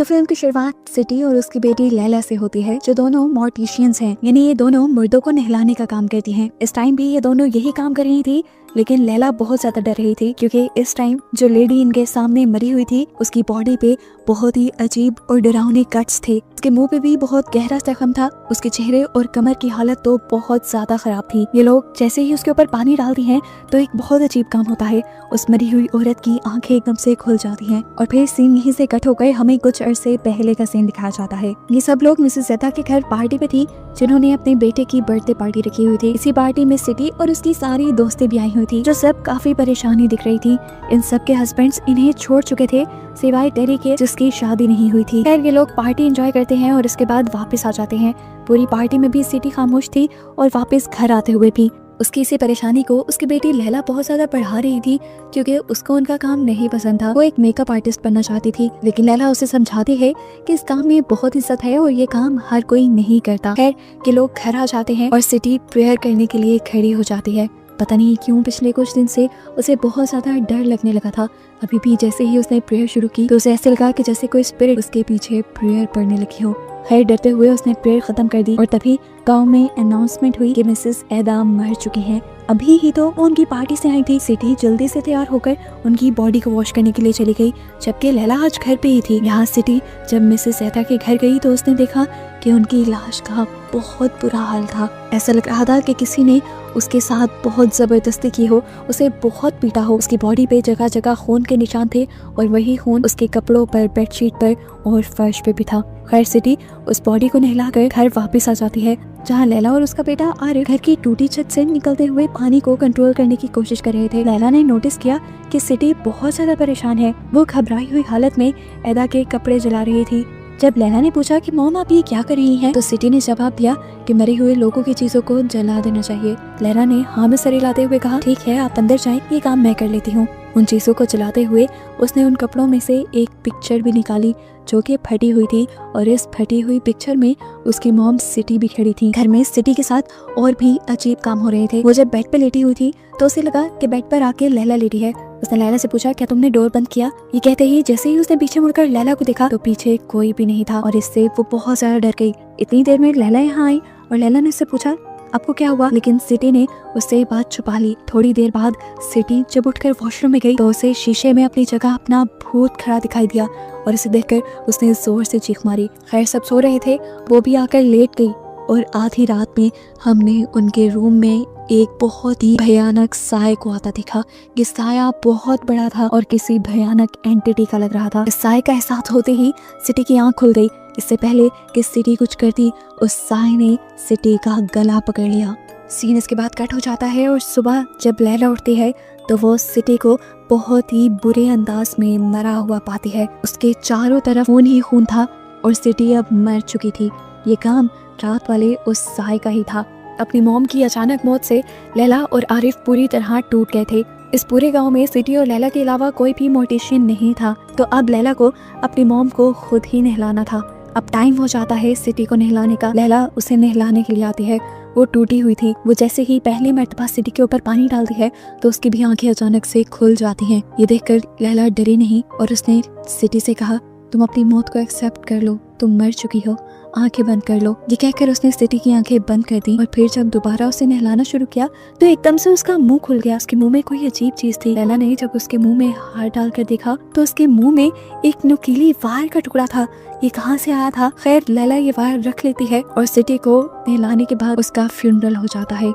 तो फिल्म की शुरुआत सिटी और उसकी बेटी लैला से होती है, जो दोनों मॉर्टिशियंस हैं, यानी ये दोनों मुर्दों को नहलाने का काम करती हैं। इस टाइम भी ये दोनों यही काम कर रही थी, लेकिन लैला बहुत ज्यादा डर रही थी क्योंकि इस टाइम जो लेडी इनके सामने मरी हुई थी उसकी बॉडी पे बहुत ही अजीब और डरावने कट्स थे। उसके मुंह पे भी बहुत गहरा जख्म था। उसके चेहरे और कमर की हालत तो बहुत ज्यादा खराब थी। ये लोग जैसे ही उसके ऊपर पानी डालती हैं तो एक बहुत अजीब काम होता है, उस मरी हुई औरत की आंखें एकदम से खुल जाती हैं और फिर सीन यहीं से कट होकर हमें कुछ अरसे पहले का सीन दिखाया जाता है। ये सब लोग मिसेस ज़ेता के घर पार्टी पे थी, जिन्होंने अपने बेटे की बर्थडे पार्टी रखी हुई थी। इसी पार्टी में सिटी और उसकी सारी दोस्तें भी आई हुई थी, जो सब काफी परेशानी दिख रही थी। इन सब के हस्बैंड्स इन्हें छोड़ चुके थे, सिवाय टेरी के जिसकी शादी नहीं हुई थी। खैर ये लोग पार्टी एंजॉय करते हैं और इसके बाद वापस आ जाते हैं। पूरी पार्टी में भी सिटी खामोश थी और वापस घर आते हुए भी उसकी इसी परेशानी को उसकी बेटी लैला बहुत ज्यादा बढ़ा रही थी, क्योंकि उसको उनका काम नहीं पसंद था। वो एक मेकअप आर्टिस्ट बनना चाहती थी, लेकिन लैला उसे समझाती है कि इस काम में बहुत इज्जत है और ये काम हर कोई नहीं करता। खैर के लोग घर आ जाते हैं और सिटी प्रेयर करने के लिए खड़ी हो जाती है। पता नहीं क्यों पिछले कुछ दिन से उसे बहुत ज्यादा डर लगने लगा था। अभी भी जैसे ही उसने प्रेयर शुरू की तो उसे ऐसे लगा कि जैसे कोई स्पिरिट उसके पीछे प्रेयर पढ़ने लगी हो। खैर डरते हुए उसने प्रेयर खत्म कर दी और तभी गांव में अनाउंसमेंट हुई कि मिसेस एदा मर चुकी हैं। अभी ही तो वो उनकी पार्टी से आई थी। सिटी जल्दी से तैयार होकर उनकी बॉडी को वॉश करने के लिए चली गई, जबकि लैला आज घर पे ही थी। यहाँ सिटी जब मिसेस एदा के घर गई तो उसने देखा कि उनकी लाश का बहुत बुरा हाल था। ऐसा लग रहा था कि किसी ने उसके साथ बहुत जबरदस्ती की हो, उसे बहुत पीटा हो। उसकी बॉडी पे जगह जगह खून के निशान थे और वही खून उसके कपड़ों पर, बेडशीट पर और फर्श पे भी था। खैर सिटी उस बॉडी को नहलाकर घर वापस आ जाती है, जहाँ लैला और उसका बेटा आरिफ घर की टूटी छत से निकलते हुए पानी को कंट्रोल करने की कोशिश कर रहे थे। लैला ने नोटिस किया कि सिटी बहुत ज्यादा परेशान है। वो घबराई हुई हालत में एदा के कपड़े जला रही थी। जब लैला ने पूछा कि मॉम आप ये क्या कर रही हैं, तो सिटी ने जवाब दिया कि मरे हुए लोगों की चीजों को जला देना चाहिए। लैला ने हाँ में सर हिलाते हुए कहा, ठीक है आप अंदर जाएं, ये काम मैं कर लेती हूँ। उन चीजों को जलाते हुए उसने उन कपड़ों में से एक पिक्चर भी निकाली जो कि फटी हुई थी, और इस फटी हुई पिक्चर में उसकी मॉम सिटी भी खड़ी थी। घर में सिटी के साथ और भी अजीब काम हो रहे थे। वो जब बेड पे लेटी हुई थी तो उसे लगा कि बेड पर आके लैला लेटी है। उसने लैला से पूछा, क्या तुमने डोर बंद किया? ये कहते ही जैसे ही उसने पीछे मुड़कर लैला को देखा तो पीछे कोई भी नहीं था और इससे वो बहुत ज्यादा डर गई। इतनी देर में लैला यहाँ आई और लैला ने उससे पूछा, आपको क्या हुआ? लेकिन सिटी ने उससे बात छुपा ली। थोड़ी देर बाद सिटी जब उठकर वॉशरूम में गई तो उसे शीशे में अपनी जगह अपना भूत खड़ा दिखाई दिया और इसे देखकर उसने जोर से चीख मारी। खैर सब सो रहे थे, वो भी आकर लेट गई और आधी रात में हमने उनके रूम में एक बहुत ही भयानक साए को आता देखा। ये साया बहुत बड़ा था और किसी भयानक एंटिटी का लग रहा था। इस साए का एहसास होते ही सिटी की आंख खुल गई। इससे पहले कि सिटी कुछ करती, उस साए ने सिटी का गला पकड़ लिया। सीन इसके बाद कट हो जाता है और सुबह जब लैला उठती है तो वो सिटी को बहुत ही बुरे अंदाज में मरा हुआ पाती है। उसके चारों तरफ खून ही खून था और सिटी अब मर चुकी थी। ये काम रात वाले उस साए का ही था। अपनी मॉम की अचानक मौत से लैला और आरिफ पूरी तरह टूट गए थे। इस पूरे गांव में सिटी और लैला के अलावा कोई भी मोर्टिशियन नहीं था, तो अब लैला को अपनी मॉम को खुद ही नहलाना था। अब टाइम हो जाता है सिटी को नहलाने का। लैला उसे नहलाने के लिए आती है। वो टूटी हुई थी। वो जैसे ही पहली मर्तबा सिटी के ऊपर पानी डालती है तो उसकी भी आंखें अचानक से खुल जाती हैं। ये देखकर लैला डरी नहीं और उसने सिटी से कहा, तुम अपनी मौत को एक्सेप्ट कर लो, तुम मर चुकी हो, आंखें बंद कर लो। ये कहकर उसने सिटी की आंखें बंद कर दी और फिर जब दोबारा उसे नहलाना शुरू किया तो एकदम से उसका मुंह खुल गया। उसके मुंह में कोई अजीब चीज थी। लैला ने जब उसके मुंह में हाथ डालकर देखा तो उसके मुंह में एक नुकीली वायर का टुकड़ा था। ये कहाँ से आया था? खैर लैला ये वायर रख लेती है और सिटी को नहलाने के बाद उसका फ्यूनरल हो जाता है।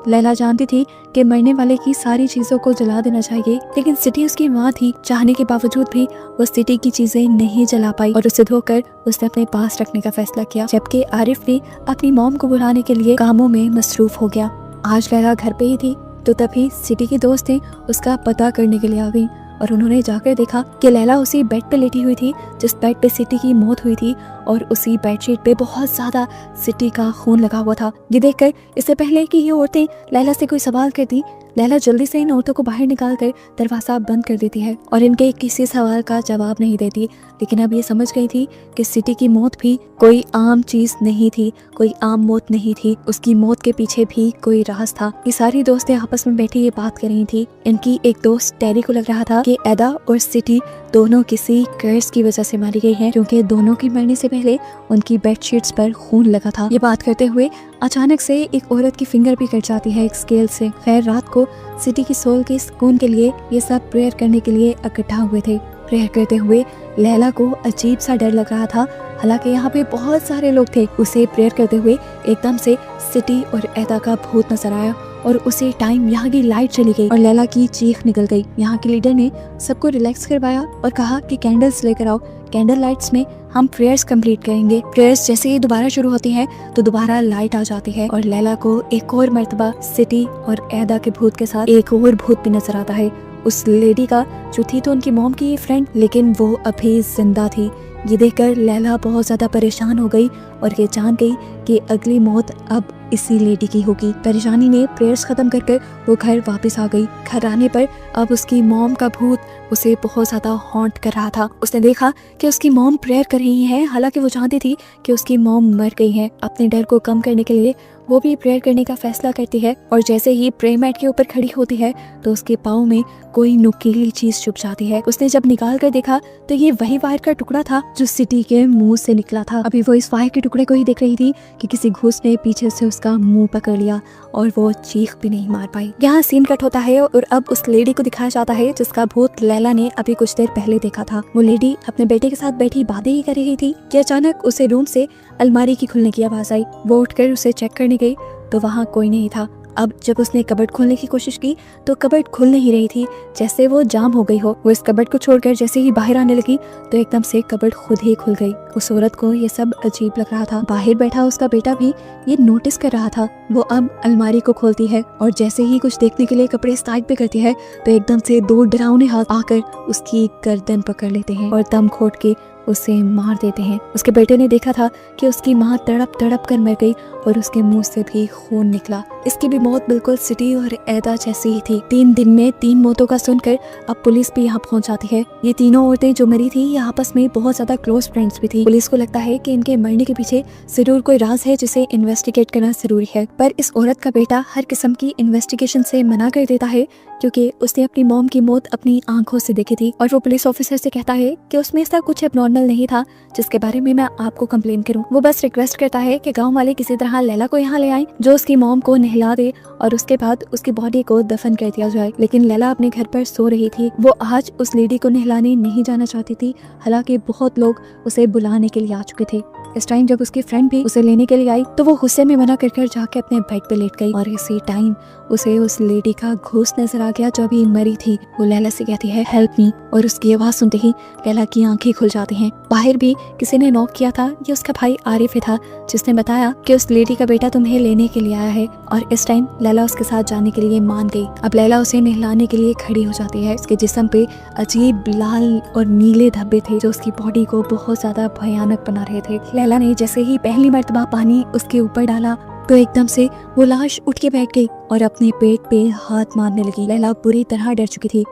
लैला जानती थी कि मरने वाले की सारी चीजों को जला देना चाहिए, लेकिन सिटी उसकी माँ थी। चाहने के बावजूद भी वो सिटी की चीजें नहीं जला पाई और उसे धोकर उसने अपने पास रखने का फैसला किया। जबकि आरिफ भी अपनी मॉम को बुलाने के लिए कामों में मसरूफ हो गया। आज लैला घर पे ही थी तो तभी सिटी की दोस्तें उसका पता करने के लिए आ गई और उन्होंने जाकर देखा कि लैला उसी बेड पे लेटी हुई थी जिस बेड पे सिटी की मौत हुई थी और उसी बेडशीट पे बहुत ज्यादा सिटी का खून लगा हुआ था। ये देखकर इससे पहले कि ये औरतें लैला से कोई सवाल करती, लैला जल्दी से इन औरतों को बाहर निकाल कर दरवाजा बंद कर देती है और इनके किसी सवाल का जवाब नहीं देती। लेकिन अब ये समझ गई थी कि सिटी की मौत भी कोई आम चीज नहीं थी, कोई आम मौत नहीं थी। उसकी मौत के पीछे भी कोई राज था। ये सारी दोस्तें आपस में बैठी ये बात कर रही थी। इनकी एक दोस्त टेरी को लग रहा था कि एदा और सिटी दोनों किसी कर्ज की वजह से मारी गई हैं, क्योंकि दोनों की मरने से पहले उनकी बेडशीट्स पर खून लगा था। ये बात करते हुए अचानक से एक औरत की फिंगर भी कट जाती है एक स्केल से। खैर, रात को सिटी की सोल के सुकून के लिए ये सब प्रेयर करने के लिए इकट्ठा हुए थे। प्रेयर करते हुए लैला को अजीब सा डर लग रहा था, हालांकि यहाँ पे बहुत सारे लोग थे। उसे प्रेयर करते हुए एकदम से सिटी और एदा का भूत नजर आया और उसी टाइम यहाँ की लाइट चली गई और लैला की चीख निकल गई। यहाँ के लीडर ने सबको रिलैक्स करवाया और कहा कि कैंडल्स लेकर आओ, कैंडल लाइट्स में हम प्रेयर्स कंप्लीट करेंगे। प्रेयर्स जैसे ही दोबारा शुरू होती हैं तो दोबारा लाइट आ जाती है और लैला को एक और मर्तबा सिटी और एदा के भूत के साथ एक और भूत भी नजर आता है। उस लेडी का जो थी तो उनकी मॉम की फ्रेंड, लेकिन वो अभी जिंदा थी। ये देखकर लैला बहुत ज्यादा परेशान हो गई और ये जान गई कि अगली मौत अब इसी लेडी की होगी। परेशानी ने प्रेयर्स खत्म कर वो घर वापस आ गई। घर आने पर अब उसकी मॉम का भूत उसे बहुत ज्यादा हॉन्ट कर रहा था। उसने देखा कि उसकी मॉम प्रेयर कर रही है, हालांकि वो जानती थी कि उसकी मॉम मर गई है। अपने डर को कम करने के लिए वो भी प्रेयर करने का फैसला करती है और जैसे ही प्रेयर मैट के ऊपर खड़ी होती है तो उसके पाँव में कोई नुकीली चीज छुप जाती है। उसने जब निकाल कर देखा तो ये वही वायर का टुकड़ा था जो सिटी के मुंह से निकला था। अभी वो इस वायर के टुकड़े को ही देख रही थी कि किसी घूस ने पीछे से उसका मुंह पकड़ लिया और वो चीख भी नहीं मार पाई। यहाँ सीन कट होता है और अब उस लेडी को दिखाया जाता है जिसका भूत लैला ने अभी कुछ देर पहले देखा था। वो लेडी अपने बेटे के साथ बैठी बातें ही कर रही थी कि अचानक उसे रूम से अलमारी की खुलने की आवाज आई। वो उठकर उसे चेक करने गई तो वहाँ कोई नहीं था। अब जब उसने कबर्ड खोलने की कोशिश की तो कबर्ड खुल नहीं रही थी, जैसे वो जाम हो गई हो। वो इस कबर्ड को छोड़कर जैसे ही बाहर आने लगी तो एकदम से कबर्ड खुद ही खुल गई। उस औरत को ये सब अजीब लग रहा था। बाहर बैठा उसका बेटा भी ये नोटिस कर रहा था। वो अब अलमारी को खोलती है और जैसे ही कुछ देखने के लिए कपड़े स्टाइल पे करती है तो एकदम से दो डरावने हाथ आकर उसकी गर्दन पकड़ लेते हैं और दम घोट के उसे मार देते हैं। उसके बेटे ने देखा था कि उसकी माँ तड़प तड़प कर मर गई और उसके मुंह से भी खून निकला। इसकी भी मौत बिल्कुल सिटी और एदा जैसी ही थी। 3 दिन में 3 मौतों का सुनकर अब पुलिस भी यहाँ पहुँच जाती है। ये तीनों औरतें जो मरी थी ये आपस में बहुत ज्यादा क्लोज फ्रेंड्स भी थी। पुलिस को लगता है कि इनके मरने के पीछे जरूर कोई राज है जिसे इन्वेस्टिगेट करना जरूरी है, पर इस औरत का बेटा हर किस्म की इन्वेस्टिगेशन से मना कर देता है क्योंकि उसने अपनी मॉम की मौत अपनी आंखों से देखी थी और वो पुलिस ऑफिसर से कहता है कि उसमें ऐसा कुछ एबनॉर्मल नहीं था जिसके बारे में मैं आपको कंप्लेन करूं। वो बस रिक्वेस्ट करता है कि गांव वाले किसी तरह लैला को यहाँ ले आएं जो उसकी मॉम को नहला दे और उसके बाद उसकी बॉडी को दफन कर दिया जाए। लेकिन लैला अपने घर पर सो रही थी। वो आज उस लेडी को नहलाने नहीं जाना चाहती थी, हालांकि बहुत लोग उसे बुलाने के लिए आ चुके थे। इस टाइम जब उसकी फ्रेंड भी उसे लेने के लिए आई तो वो गुस्से में मना कर जाके अपने बेड पे लेट गई और इसी टाइम उसे उस लेडी का घूस नजर आ गया जो अभी मरी थी। वो लैला से कहती है हेल्प मी और उसकी आवाज सुनते ही लैला की आंखें खुल जाती हैं। बाहर भी किसी ने नॉक किया था। ये उसका भाई आरिफ था जिसने बताया कि उस लेडी का बेटा तुम्हें लेने के लिए आया है और इस टाइम लैला उसके साथ जाने के लिए मान गई। अब लैला उसे नहलाने के लिए खड़ी हो जाती है। उसके जिस्म पे अजीब लाल और नीले धब्बे थे जो उसकी बॉडी को बहुत ज्यादा भयानक बना रहे थे। लैला ने जैसे ही पहली मर्तबा पानी उसके ऊपर डाला तो एकदम से वो लाश उठ के बैठ गई और अपने पेट पे हाथ मारने लगी। लैला बुरी तरह डर चुकी थी।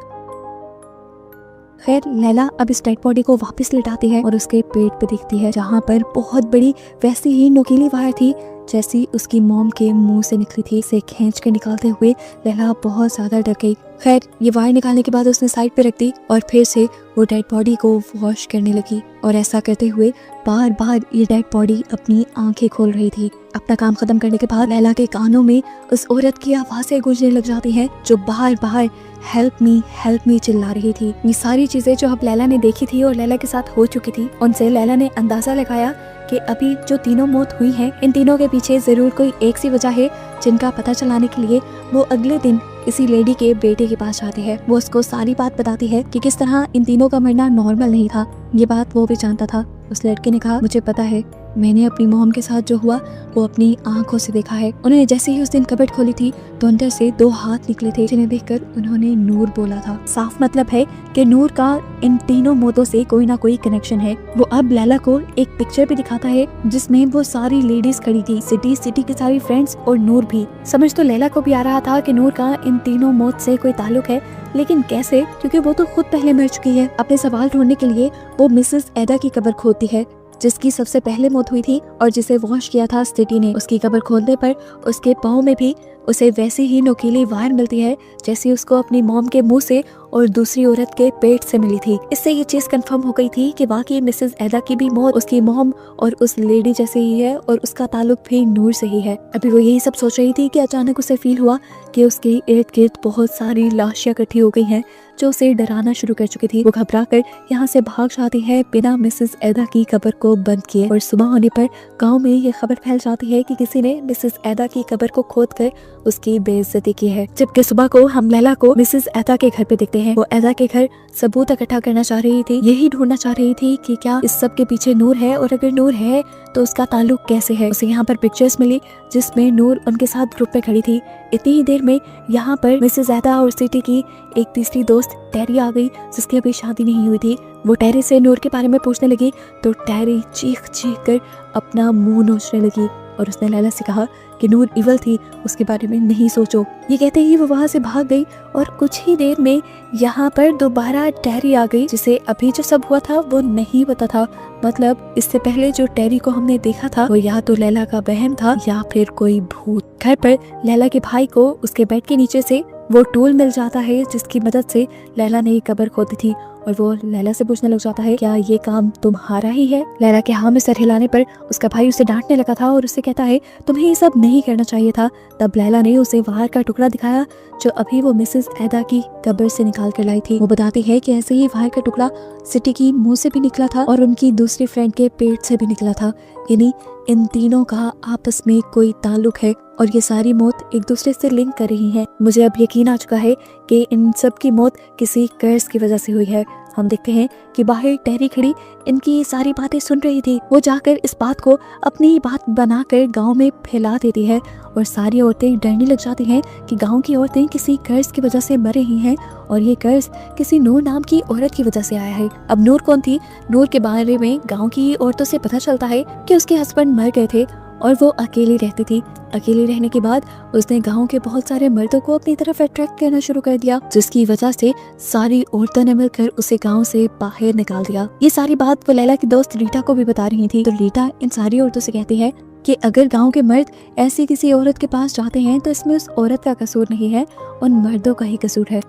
खैर, लैला अब इस डेड बॉडी को वापस लिटाती है और उसके पेट पे दिखती है जहाँ पर बहुत बड़ी वैसी ही नुकीली वायर थी जैसी उसकी मॉम के मुंह से निकली थी। इसे खींच के निकालते हुए लैला बहुत ज्यादा डर गई। खैर, ये वायर निकालने के बाद उसने साइड पे रख दी और फिर से वो डेड बॉडी को वॉश करने लगी और ऐसा करते हुए बार बार ये डेड बॉडी अपनी आंखें खोल रही थी। अपना काम खत्म करने के बाद लैला के कानों में उस औरत की आवाजें गूंजने लग जाती हैं जो बार बार हेल्प मी चिल्ला रही थी। ये सारी चीजें जो अब लैला ने देखी थी और लैला के साथ हो चुकी थी, उनसे लैला ने अंदाजा लगाया कि अभी जो तीनों मौत हुई हैं इन तीनों के पीछे जरूर कोई एक सी वजह है जिनका पता चलाने के लिए वो अगले दिन इसी लेडी के बेटे के पास जाती है। वो उसको सारी बात बताती है कि किस तरह इन तीनों का मरना नॉर्मल नहीं था। ये बात वो भी जानता था। उस लड़के ने कहा मुझे पता है मैंने अपनी मॉम के साथ जो हुआ वो अपनी आंखों से देखा है। उन्होंने जैसे ही उस दिन कबर्ड खोली थी तो अंदर से 2 हाथ निकले थे, जिन्हें देखकर उन्होंने नूर बोला था। साफ मतलब है कि नूर का इन तीनों मौतों से कोई ना कोई कनेक्शन है। वो अब लैला को एक पिक्चर भी दिखाता है जिसमें वो सारी लेडीज खड़ी थी, सिटी की सारी फ्रेंड्स और नूर भी। समझ तो लैला को भी आ रहा था कि नूर का इन तीनों मौत से कोई ताल्लुक है, लेकिन कैसे, क्योंकि वो तो खुद पहले मर चुकी है। अपने सवाल ढूंढने के लिए वो मिसेस एडा की कब्र खोदती है, जिसकी सबसे पहले मौत हुई थी और जिसे वॉश किया था सिटी ने। उसकी कब्र खोदने पर उसके पाँव में भी उसे वैसी ही नुकीली वायर मिलती है जैसी उसको अपनी मॉम के मुंह से और दूसरी औरत के पेट से मिली थी। इससे ये चीज कंफर्म हो गई थी कि वाकई मिसेस एडा की भी मौत उसकी मॉम और उस लेडी जैसे ही है और उसका ताल्लुक भी नूर से ही है। अभी वो यही सब सोच रही थी कि अचानक उसे फील हुआ कि उसके इर्द गिर्द बहुत सारी लाशें इकट्ठी हो गई हैं जो उसे डराना शुरू कर चुकी थी। वो घबरा कर यहाँ से भाग जाती है बिना मिसेस एडा की कब्र को बंद किए, और सुबह होने पर गांव में ये खबर फैल जाती है कि किसी ने मिसेस एडा की कब्र को खोद कर उसकी बेइज्जती की है। जबकि सुबह को हम लैला को मिसेस एडा के घर पे देखते हैं। वो एडा के घर सबूत इकट्ठा करना चाह रही थी, यही ढूंढना चाह रही थी कि क्या इस सब के पीछे नूर है, और अगर नूर है तो उसका ताल्लुक कैसे है। उसे यहाँ पर पिक्चर्स मिली जिसमें नूर उनके साथ ग्रुप पे खड़ी थी। इतनी ही देर में यहाँ पर मिसेस एडा और सिटी की एक तीसरी दोस्त टेरी आ गई, जिसकी अभी शादी नहीं हुई थी। वो टेरी से नूर के बारे में पूछने लगी तो टेरी चीख चीख कर अपना मुंह नोचने लगी और उसने लैला से कहा कि नूर इवल थी, उसके बारे में नहीं सोचो। ये कहते ही वो वहाँ से भाग गई और कुछ ही देर में यहाँ पर दोबारा टेरी आ गई, जिसे अभी जो सब हुआ था वो नहीं पता था। मतलब इससे पहले जो टेरी को हमने देखा था वो या तो लैला का बहन था या फिर कोई भूत। घर पर लैला के भाई को उसके बेड के नीचे से वो टूल मिल जाता है जिसकी मदद से लैला ने कब्र खोदी थी, और वो लैला से पूछने लग जाता है क्या ये काम तुम्हारा ही है। लैला के हाँ में सर हिलाने पर उसका भाई उसे डांटने लगा था और उससे कहता है तुम्हें ये सब नहीं करना चाहिए था। तब लैला ने उसे वायर का टुकड़ा दिखाया जो अभी वो मिसेस एडा की कब्र से निकाल कर लाई थी। वो बताती है कि ऐसे ही वायर का टुकड़ा सिटी की मुंह से भी निकला था और उनकी दूसरी फ्रेंड के पेट से भी निकला था, यानी इन तीनों का आपस में कोई ताल्लुक है और ये सारी मौत एक दूसरे से लिंक कर रही है। मुझे अब यकीन आ चुका है कि इन सब की मौत किसी कर्ज की वजह से हुई है। हम देखते हैं कि बाहर टेरी खड़ी इनकी ये सारी बातें सुन रही थी। वो जाकर इस बात को अपनी ही बात बनाकर गांव में फैला देती है और सारी औरतें डरने लग जाती हैं कि गांव की औरतें किसी कर्ज की वजह से मर रही हैं और ये कर्ज किसी नूर नाम की औरत की वजह से आया है। अब नूर कौन थी? नूर के बारे में गांव की औरतों से पता चलता है कि उसके हस्बैंड मर गए थे और वो अकेली रहती थी। अकेली रहने के बाद उसने गांव के बहुत सारे मर्दों को अपनी तरफ अट्रैक्ट करना शुरू कर दिया, जिसकी वजह से सारी औरतों ने मिलकर उसे गांव से बाहर निकाल दिया। ये सारी बात वो लैला की दोस्त रीटा को भी बता रही थी। तो रीटा इन सारी औरतों से कहती है कि अगर गांव के मर्द ऐसी किसी औरत के पास जाते हैं तो इसमें उस औरत का कसूर नहीं है, उन मर्दों का ही कसूर है।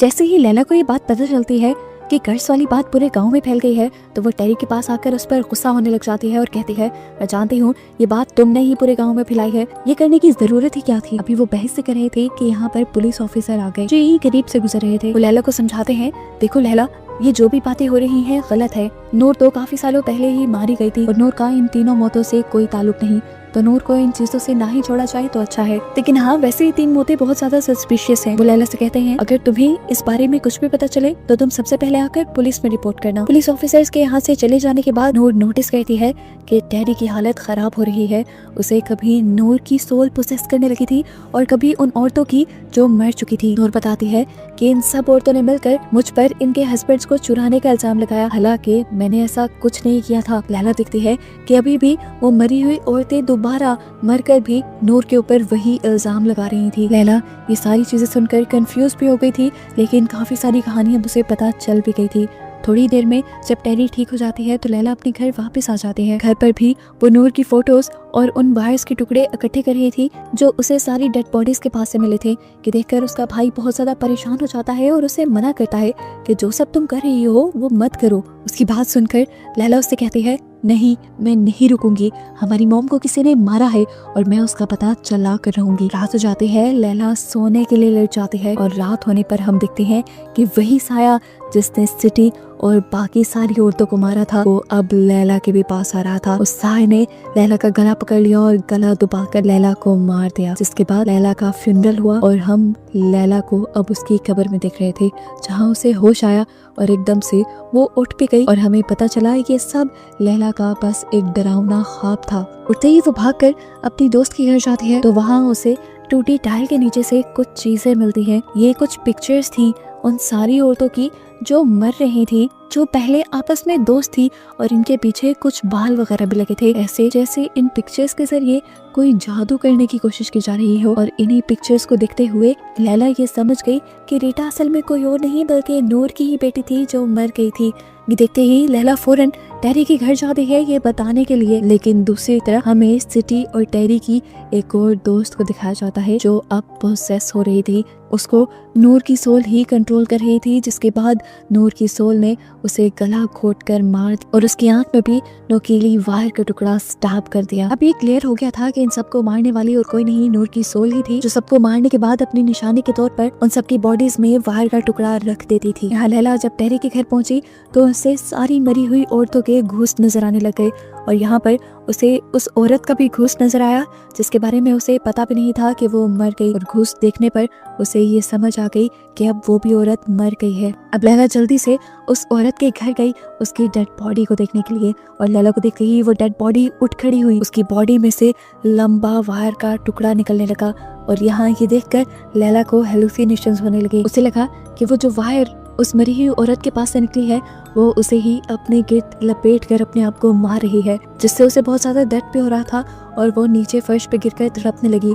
जैसे ही लैला को ये बात पता चलती है कि कर्ज वाली बात पूरे गांव में फैल गई है तो वो टेरी के पास आकर उस पर गुस्सा होने लग जाती है और कहती है मैं जानती हूँ ये बात तुमने ही पूरे गांव में फैलाई है, ये करने की जरूरत ही क्या थी। अभी वो बहस से कर रहे थे कि यहाँ पर पुलिस ऑफिसर आ गए जो यही करीब से गुजर रहे थे। वो लैला को समझाते हैं देखो लैला, ये जो भी बातें हो रही हैं गलत है। नूर तो काफी सालों पहले ही मारी गई थी और नूर का इन तीनों मौतों से कोई ताल्लुक नहीं, तो नूर को इन चीजों से ना ही छोड़ा जाए तो अच्छा है। लेकिन हाँ, वैसे ही 3 मौतें बहुत ज्यादा सस्पिशियस हैं। वो लैला से कहते हैं अगर तुम्हें इस बारे में कुछ भी पता चले तो तुम सबसे पहले आकर पुलिस में रिपोर्ट करना। पुलिस ऑफिसर्स के यहाँ से चले जाने के बाद नूर नोटिस करती है कि टेरी की हालत खराब हो रही है। उसे कभी नूर की सोल पोसेस करने लगी थी और कभी उन औरतों की जो मर चुकी थी। नूर बताती है कि इन सब औरतों ने मिलकर मुझ पर इनके हस्बैंड्स को चुराने का इल्जाम लगाया, हालांकि मैंने ऐसा कुछ नहीं किया था। लैला दिखती है कि अभी भी वो मरी हुई औरतें दोबारा मरकर भी नूर के ऊपर वही इल्जाम लगा रही थी। लैला ये सारी चीजें सुनकर कंफ्यूज भी हो गई थी, लेकिन काफी सारी कहानियां उसे पता चल भी गई थी। थोड़ी देर में जब टेरी ठीक हो जाती है तो लैला अपने घर वापस आ जाती है। घर पर भी वो नूर की फोटोज और उन वायर्स के टुकड़े इकट्ठे कर रही थी जो उसे सारी डेड बॉडीज के पास से मिले थे, कि देखकर उसका भाई बहुत ज्यादा परेशान हो जाता है और उसे मना करता है कि जो सब तुम कर रही हो वो मत करो। उसकी बात सुनकर लैला उससे कहती है नहीं, मैं नहीं रुकूंगी, हमारी मॉम को किसी ने मारा है और मैं उसका पता चला कर रहूंगी। रात हो जाती है, लैला सोने के लिए लेट जाती है और रात होने पर हम देखते हैं कि वही साया जिसने सिटी और बाकी सारी औरतों को मारा था, वो अब लैला के भी पास आ रहा था। उस साय ने लैला का गला पकड़ लिया और गला दबाकर लैला को मार दिया, जिसके बाद लैला का फ्यूनरल हुआ और हम लैला को अब उसकी कब्र में देख रहे थे, जहाँ उसे होश आया और एकदम से वो उठ भी गई और हमें पता चला ये सब लैला का बस एक डरावना ख्वाब था। उठते ही वो भागकर अपनी दोस्त के घर जाती है तो वहाँ उसे टूटी टाइल के नीचे से कुछ चीजें मिलती हैं। ये कुछ पिक्चर्स थी उन सारी औरतों की जो मर रही थी, जो पहले आपस में दोस्त थी और इनके पीछे कुछ बाल वगैरह भी लगे थे, ऐसे जैसे इन पिक्चर्स के जरिए कोई जादू करने की कोशिश की जा रही हो। और इन्हीं पिक्चर्स को देखते हुए लैला ये समझ गई कि रीटा असल में कोई और नहीं बल्कि नूर की ही बेटी थी जो मर गई थी। ये देखते ही लैला फौरन टेरी के घर जाती है ये बताने के लिए, लेकिन दूसरी तरफ हमें सिटी और टेरी की एक और दोस्त को दिखाया जाता है जो अब पोसेस हो रही थी। उसको नूर की सोल ही कंट्रोल कर रही थी, जिसके बाद नूर की सोल ने उसे गला घोंटकर मार और उसकी आंख में भी नोकीली वायर का टुकड़ा स्टैब कर दिया। अब ये क्लियर हो गया था कि इन सबको मारने वाली और कोई नहीं नूर की सोल ही थी, जो सबको मारने के बाद अपनी निशानी के तौर पर उन सबकी बॉडीज में वायर का टुकड़ा रख देती थी। यहाँ लैला जब टेरी के घर पहुंची तो उसे सारी मरी हुई औरतों के घूस नजर आने लग गए और यहाँ पर उसे उस औरत का भी घूस नजर आया जिसके बारे में उसे पता भी नहीं था कि वो मर गई, और घूस देखने पर उसे ये समझ आ गई कि अब वो भी औरत मर गई है। अब लैला जल्दी से उस औरत के घर गई उसकी डेड बॉडी को देखने के लिए, और लैला को देखते ही वो डेड बॉडी उठ खड़ी हुई। उसकी बॉडी में से लंबा वायर का टुकड़ा निकलने लगा और यहाँ ये देखकर लैला को हेलुसिनेशंस होने लगे। उसे लगा कि वो जो वायर उस मरी हुई औरत के पास से निकली है वो उसे ही अपने गिर्द लपेट कर अपने आप को मार रही है, जिससे उसे बहुत ज्यादा दर्द भी हो रहा था और वो नीचे फर्श पे गिरकर तड़पने लगी।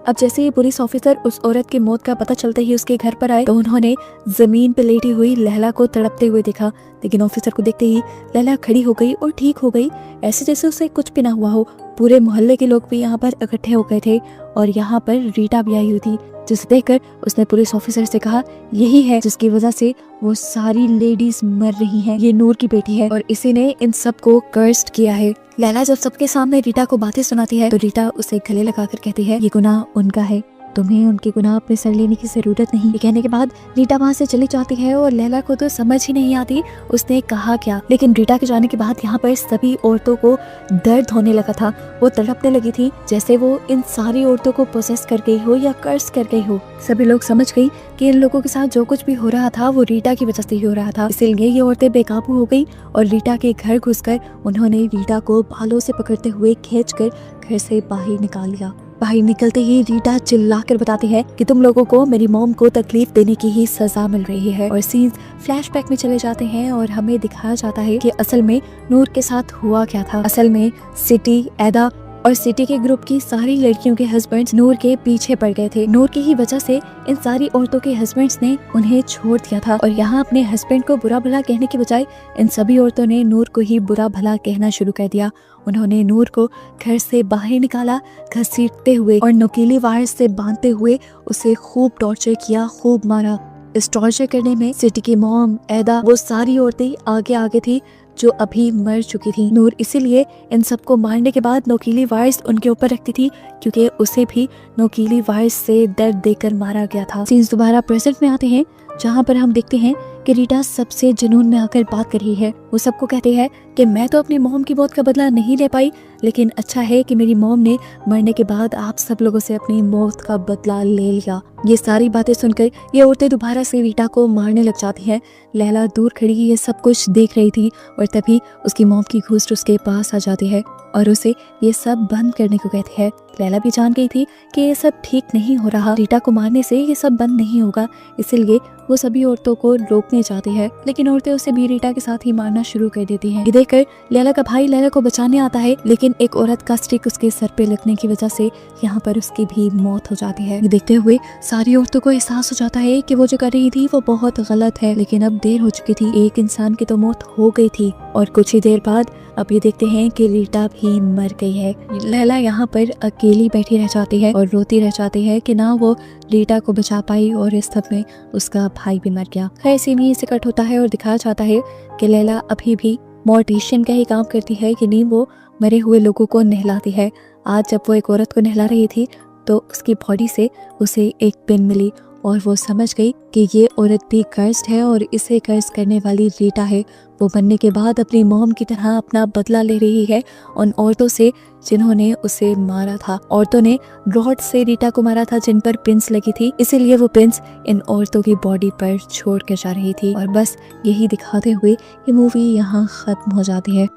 अब जैसे ही पुलिस ऑफिसर उस औरत की मौत का पता चलते ही उसके घर पर आए तो उन्होंने जमीन पर लेटी हुई लैला को तड़पते हुए देखा, लेकिन ऑफिसर को देखते ही लैला खड़ी हो गई और ठीक हो गई, ऐसे जैसे उसे कुछ भी ना हुआ हो। पूरे मोहल्ले के लोग भी यहाँ पर इकट्ठे हो गए थे और यहाँ पर रीटा भी आई हुई थी, जिसे देखकर उसने पुलिस ऑफिसर से कहा यही है जिसकी वजह से वो सारी लेडीज मर रही हैं, ये नूर की बेटी है और इसी ने इन सबको कर्स्ड किया है। लैला जब सबके सामने रीटा को बातें सुनाती है तो रीटा उसे गले लगाकर कहती है ये गुनाह उनका है, तुम्हें उनके गुनाह अपने सर लेने की जरूरत नहीं। ये कहने के बाद रीटा वहाँ से चली जाती है और लैला को तो समझ ही नहीं आती उसने कहा क्या, लेकिन रीटा के जाने के बाद यहाँ पर सभी औरतों को दर्द होने लगा था। वो तड़पने लगी थी जैसे वो इन सारी औरतों को पोसेस कर गई हो या कर्स कर गई हो। सभी लोग समझ गई कि इन लोगों के साथ जो कुछ भी हो रहा था वो रीटा की वजह से ही हो रहा था, इसलिए ये औरतें बेकाबू हो गई और रीटा के घर घुसकर उन्होंने रीटा को बालों से पकड़ते हुए खींचकर घर से बाहर निकाल लिया। बाहर निकलते ही रीटा चिल्लाकर बताती है कि तुम लोगों को मेरी मॉम को तकलीफ देने की ही सजा मिल रही है, और सीन्स फ्लैशबैक में चले जाते हैं और हमें दिखाया जाता है कि असल में नूर के साथ हुआ क्या था। असल में सिटी, एदा और सिटी के ग्रुप की सारी लड़कियों के हस्बैंड्स नूर के पीछे पड़ गए थे। नूर की ही वजह से इन सारी औरतों के हस्बैंड्स ने उन्हें छोड़ दिया था और यहाँ अपने हस्बैंड को बुरा भला कहने की बजाय इन सभी औरतों ने नूर को ही बुरा भला कहना शुरू कर दिया। उन्होंने नूर को घर से बाहर निकाला घसीटते हुए और नुकीली वायर से बांधते हुए उसे खूब टॉर्चर किया, खूब मारा। इस टॉर्चर करने में सिटी की मॉम, एदा, वो सारी औरतें आगे आगे थी जो अभी मर चुकी थी। नूर इसीलिए इन सबको मारने के बाद नोकीली वायर्स उनके ऊपर रखती थी क्योंकि उसे भी नोकीली वायर्स से दर्द देकर मारा गया था। सीन्स दोबारा प्रेजेंट में आते हैं जहाँ पर हम देखते हैं कि रीटा सबसे जुनून में आकर बात कर रही है। वो सबको कहती है कि मैं तो अपनी मॉम की मौत का बदला नहीं ले पाई, लेकिन अच्छा है कि मेरी मॉम ने मरने के बाद आप सब लोगों से अपनी मौत का बदला ले लिया। ये सारी बातें सुनकर ये औरतें दोबारा से रीटा को मारने लग जाती हैं। लैला दूर खड़ी ये सब कुछ देख रही थी और तभी उसकी मॉम की घूस्ट उसके पास आ जाती है और उसे ये सब बंद करने को कहती है। लैला भी जान गई थी कि ये सब ठीक नहीं हो रहा, रीटा को मारने से ये सब बंद नहीं होगा, इसलिए वो सभी औरतों को रोकने चाहती है, लेकिन औरतें उसे भी रीटा के साथ ही मारना शुरू कर देती हैं। ये देखकर लैला का भाई लैला को बचाने आता है, लेकिन एक औरत का स्टिक उसके सर पे लगने की वजह से यहाँ पर उसकी भी मौत हो जाती है। ये देखते हुए सारी औरतों को एहसास हो जाता है कि वो जो कर रही थी वो बहुत गलत है, लेकिन अब देर हो चुकी थी, एक इंसान की तो मौत हो गई थी। और कुछ ही देर बाद अब ये देखते हैं कि रीटा भी मर गई है। लैला यहाँ पर अकेली बैठी रह जाती है और रोती रह जाती है कि ना वो रीटा को बचा पाई और इस सब में उसका भाई भी मर गया। खैर सीन ही से कट होता है और दिखाया जाता है कि लैला अभी भी मॉर्टिशियन का ही काम करती है कि नहीं, वो मरे हुए लोगों को नहलाती है। आज जब वो एक औरत को नहला रही थी तो उसकी बॉडी से उसे एक पिन मिली और वो समझ गई कि ये औरत भी कर्स्ड है और इसे कर्ज करने वाली रीटा है। वो बनने के बाद अपनी मॉम की तरह अपना बदला ले रही है उन औरतों से जिन्होंने उसे मारा था। औरतों ने रॉड से रीटा को मारा था जिन पर पिंस लगी थी, इसीलिए वो पिंस इन औरतों की बॉडी पर छोड़ कर जा रही थी। और बस यही दिखाते हुए ये मूवी यहाँ खत्म हो जाती है।